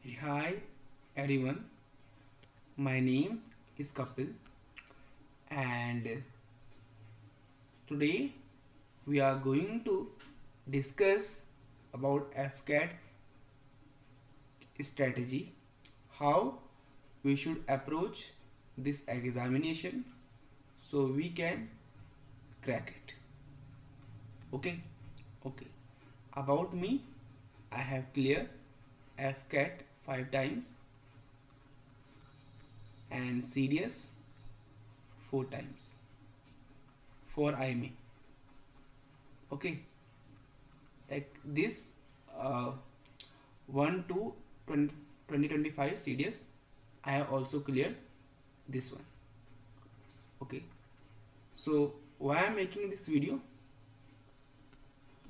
Hi everyone, my name is Kapil and today we are going to discuss about Afcat strategy, how we should approach this examination so we can crack it. Okay, okay. About me, I have cleared Afcat 5 times and CDS 4 times for IMA. Okay, like this uh, 1 to 2025 CDS I have also cleared this one. Okay, so why I'm making this video?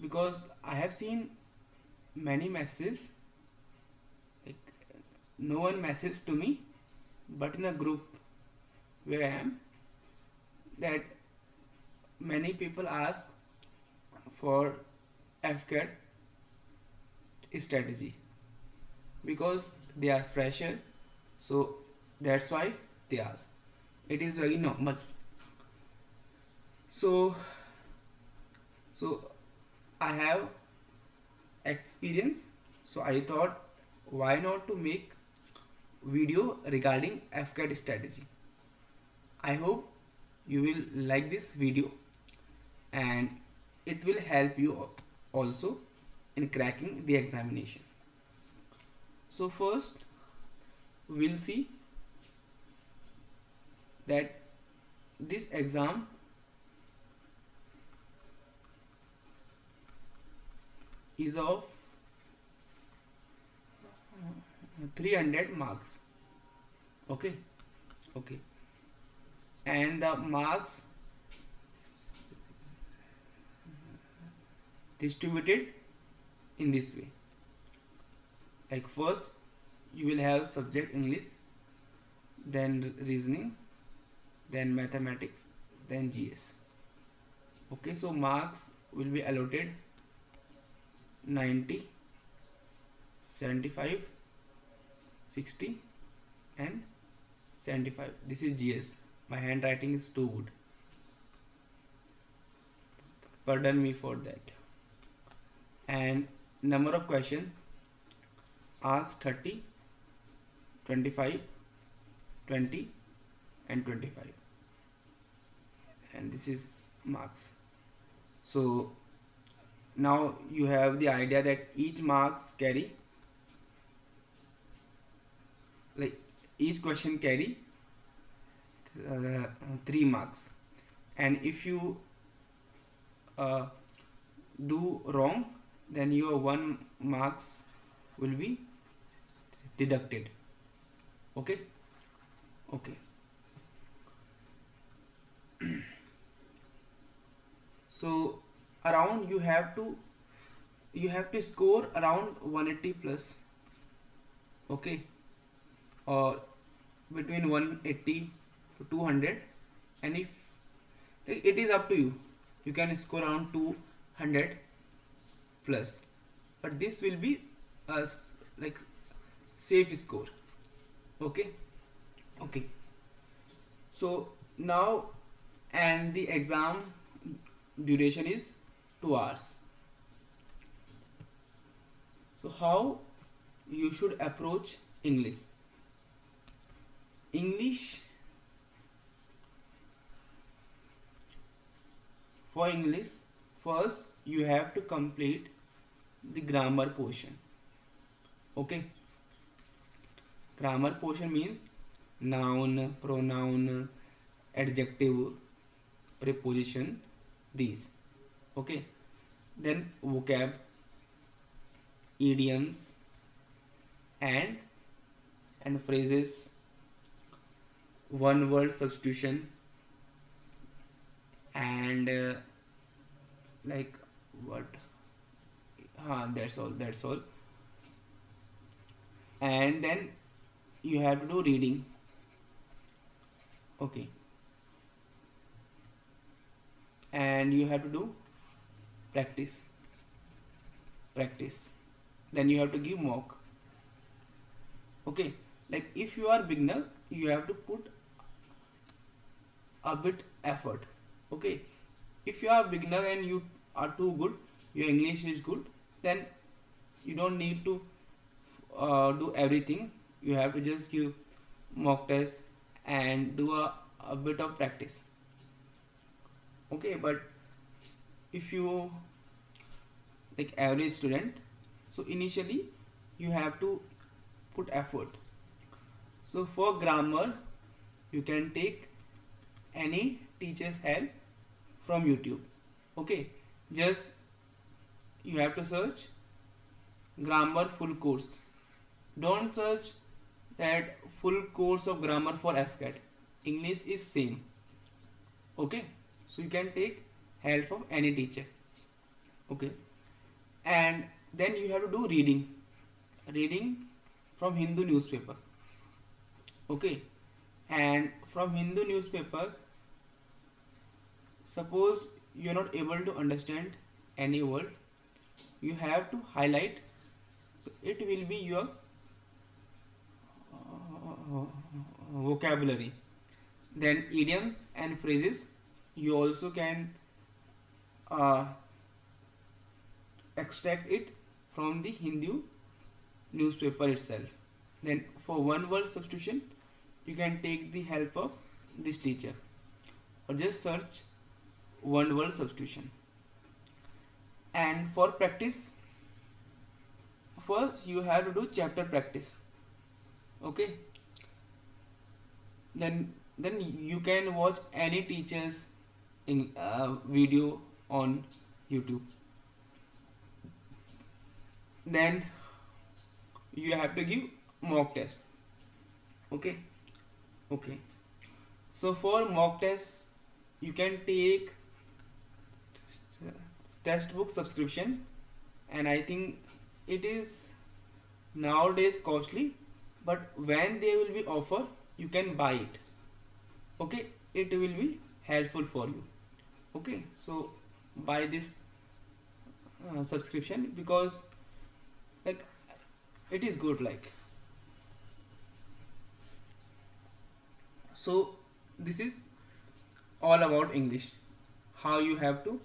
Because I have seen many messages, like no one messaged to me, but in a group where I am, that many people ask for FCAT strategy because they are fresher, so that's why they ask. It is very normal. So I have experience, so I thought why not to make video regarding FCAT strategy. I hope you will like this video and it will help you also in cracking the examination. So first we'll see that this exam is of 300 marks. Okay, okay, and the marks distributed in this way. Like first you will have subject English, then reasoning, then mathematics, then GS. Okay, so marks will be allotted 90, 75, 60 and 75. This is GS. My handwriting is too good, pardon me for that. And number of question asked 30, 25, 20 and 25, and this is marks. So now you have the idea that each marks carry, like each question carry 3 marks, and if you do wrong, then your 1 marks will be deducted. Okay, okay. So around you have to score around 180 plus. Okay, or between 180 to 200, and if it is up to you, you can score around 200 plus, but this will be a like safe score. Okay, okay. So now, and the exam duration is 2 hours. So how you should approach English? For English, first you have to complete the grammar portion. Okay, grammar portion means noun, pronoun, adjective, preposition, these. Okay, then vocab, idioms and phrases, one word substitution, and like what, that's all. And then you have to do reading. Okay, and you have to do practice. Then you have to give mock. Okay, like if you are beginner, you have to put a bit effort. Okay, if you are beginner and you are too good, your English is good, then you don't need to do everything. You have to just give mock test and do a bit of practice. Okay, but if you like average student, so initially you have to put effort. So for grammar, you can take any teacher's help from YouTube. Okay, just you have to search grammar full course. Don't search that full course of grammar for Afcat. English is same. Okay, so you can take help from any teacher. Okay, and then you have to do reading from Hindu newspaper. Okay, and from Hindu newspaper, suppose you're not able to understand any word, you have to highlight, so it will be your vocabulary. Then idioms and phrases, you also can uh, extract it from the Hindu newspaper itself. Then for one word substitution, you can take the help of this teacher or just search one word substitution. And for practice, first you have to do chapter practice. Okay, then you can watch any teacher's in video on YouTube. Then you have to give mock test. Okay, okay, so for mock test you can take textbook subscription, and I think it is nowadays costly, but when they will be offer, you can buy it. Okay, it will be helpful for you. Okay, so buy this subscription, because like it is good. Like, so this is all about English, how you have to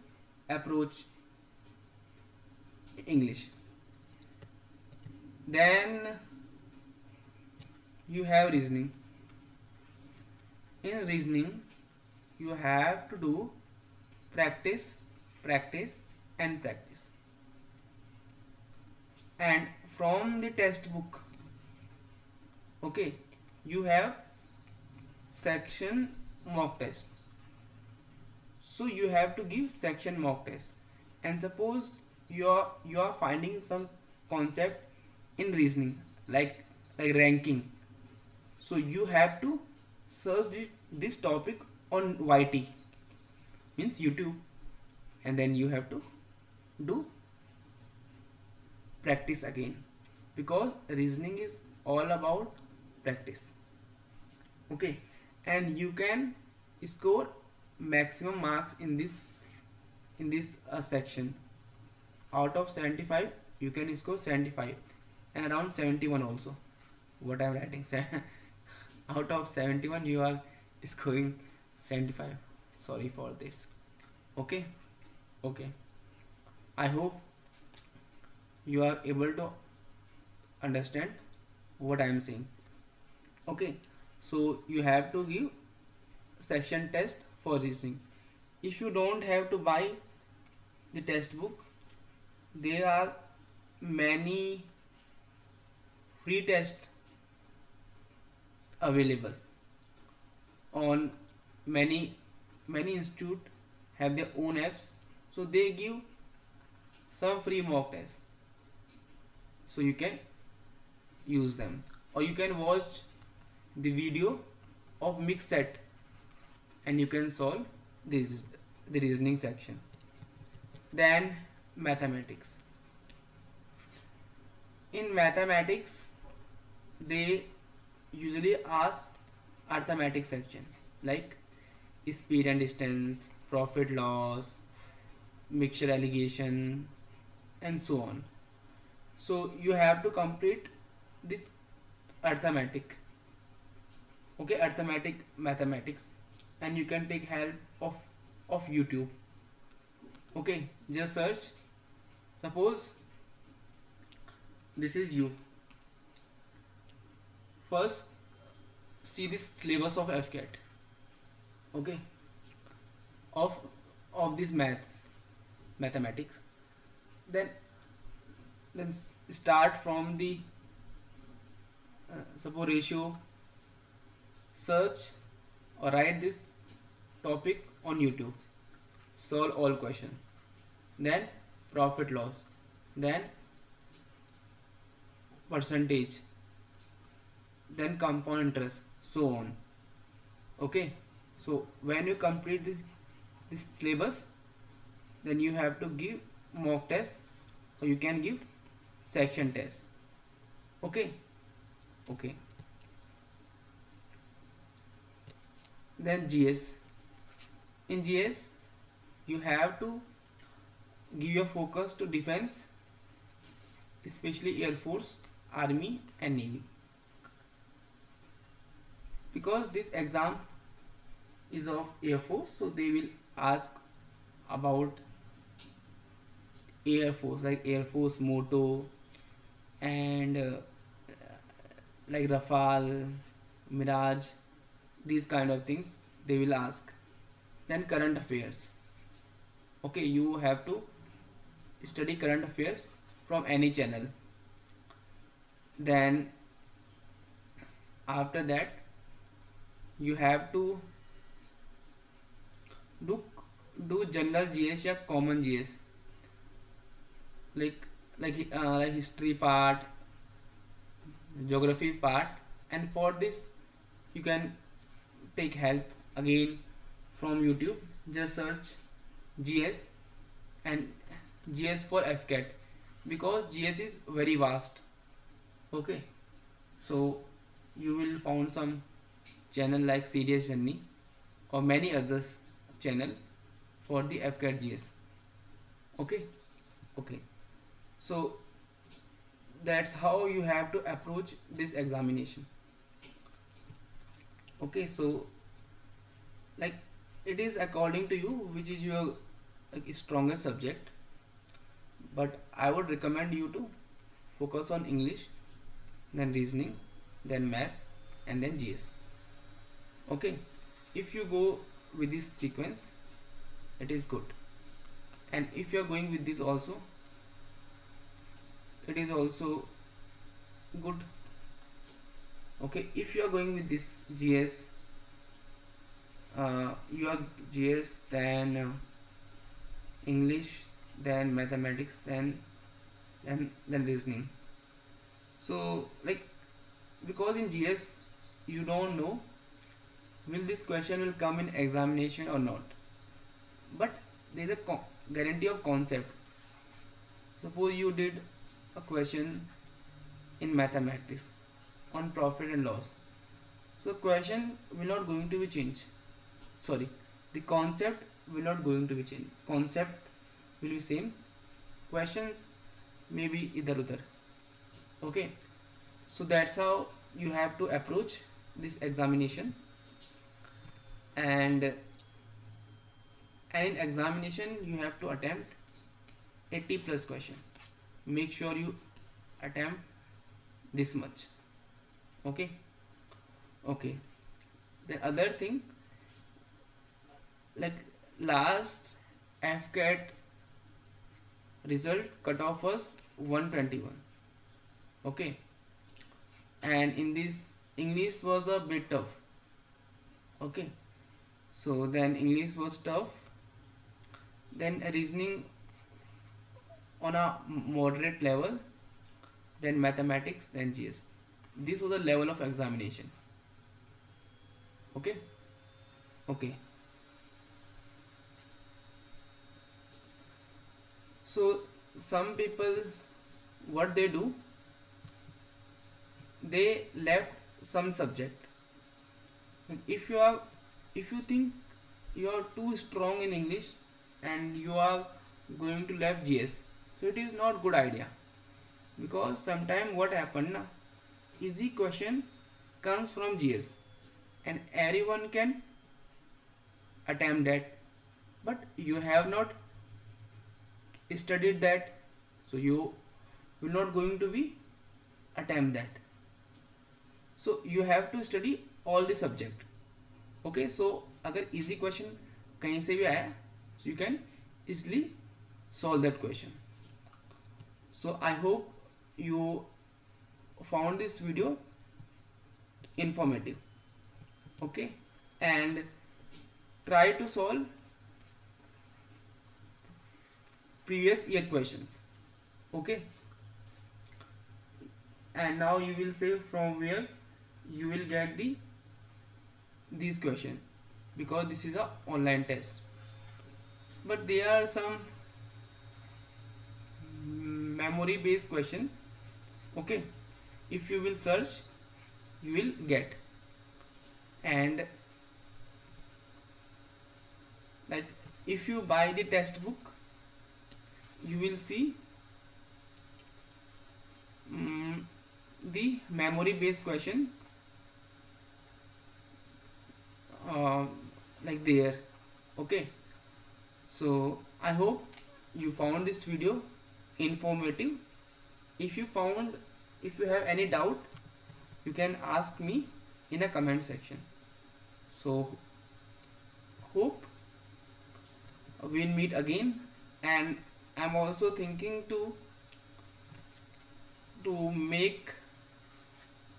approach English. Then you have reasoning. In reasoning, you have to do practice, practice, and practice. And from the textbook, okay, you have section mock test. So you have to give section mock test. And suppose you are finding some concept in reasoning, like ranking. So you have to search this topic on YT, means YouTube, and then you have to do practice again, because reasoning is all about practice. Okay, and you can score maximum marks in this section. Out of 75 you can score 75 and around 71 also. What I'm writing, out of 71 you are scoring 75. Sorry for this. Okay, okay, I hope you are able to understand what I am saying. Okay, so you have to give section test for reasoning. If you don't have to buy the textbook, there are many free tests available on many institute have their own apps, so they give some free mock tests, so you can use them, or you can watch the video of mixed set and you can solve this the reasoning section. Then mathematics. In mathematics, they usually ask arithmetic section, like speed and distance, profit loss, mixture allegation, and so on. So you have to complete this arithmetic. Okay, arithmetic mathematics, and you can take help of YouTube. Okay, just search. Suppose this is you. First, see this syllabus of Afcat. Okay, of this mathematics. Then start from the suppose ratio, search or write this topic on YouTube, solve all question, then profit loss, then percentage, then compound interest, so on. Okay, so when you complete this syllabus, then you have to give mock test, or you can give section test. Okay. Okay, then GS. In GS, you have to give your focus to defense, especially Air Force, Army and Navy, because this exam is of Air Force, so they will ask about Air Force, like Air Force motto, and like Rafale, Mirage, these kind of things they will ask. Then current affairs. Okay, you have to study current affairs from any channel. Then after that, you have to do general GS or common GS, like history part, geography part, and for this you can take help again from YouTube. Just search GS and GS for Afcat, because GS is very vast. Okay, so you will found some channel like CDS Journey or many others channel for the Afcat GS. Okay. Okay, so that's how you have to approach this examination. Okay, so like it is according to you which is your like strongest subject, but I would recommend you to focus on English, then reasoning, then maths, and then GS. Okay, if you go with this sequence, it is good, and if you are going with this also, it is also good. Okay, if you are going with this GS, your GS, then English, then mathematics, then reasoning. So like, because in GS you don't know will this question will come in examination or not, but there is a guarantee of concept. Suppose you did a question in mathematics on profit and loss, so question will not going to be changed. Sorry, the concept will not going to be changed. Concept will be same. Questions may be idhar udhar. Okay, so that's how you have to approach this examination. And in examination you have to attempt 80 plus question. Make sure you attempt this much. Okay. Okay, the other thing, like last Afcat result cutoff was 121. Okay, and in this English was a bit tough. Okay, so then English was tough, then reasoning on a moderate level, then mathematics, then GS. This was the level of examination. Okay. Okay, so some people, what they do, they left some subject. Like if you think you are too strong in English and you are going to left GS, so it is not good idea, because sometime what happen na, easy question comes from GS, and everyone can attempt that, but you have not studied that, so you will not going to be attempt that. So you have to study all the subject. Okay, so अगर easy question कहीं से भी आया, so you can easily solve that question. So I hope you found this video informative. Okay, and try to solve previous year questions. Okay, and now you will say from where you will get these question, because this is a online test, but there are some memory based question. Okay, if you will search, you will get. And like if you buy the textbook, you will see the memory based question like there. Okay, so I hope you found this video informative. If you have any doubt, you can ask me in a comment section. So hope we'll meet again, and I'm also thinking to make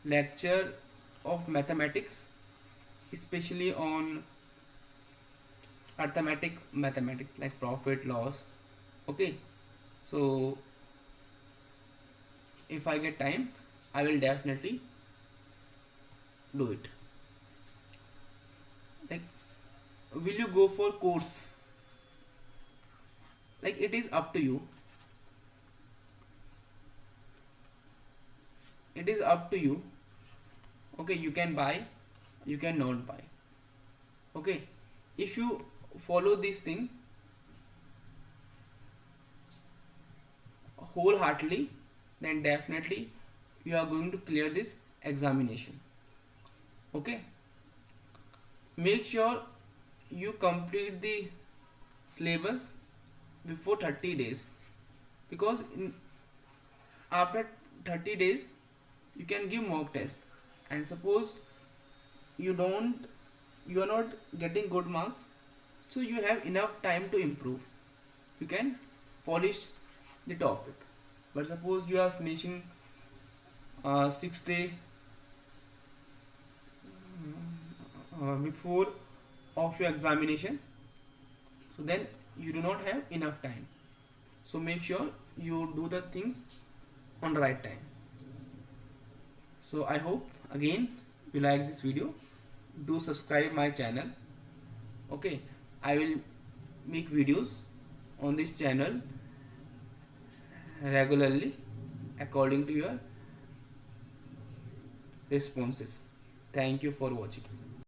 lecture of mathematics, especially on arithmetic mathematics like profit loss. Okay, so if I get time, I will definitely do it. Like, will you go for course? Like, it is up to you. It is up to you. Okay, you can buy, you can not buy. Okay, if you follow this thing wholeheartedly, then definitely you are going to clear this examination. Okay, make sure you complete the syllabus before 30 days, because after 30 days you can give mock test, and suppose you are not getting good marks, so you have enough time to improve. You can polish the topic. But suppose you are finishing 6 day before of your examination, so then you do not have enough time. So make sure you do the things on the right time. So I hope again you like this video. Do subscribe my channel. Okay, I will make videos on this channel regularly according to your responses. Thank you for watching.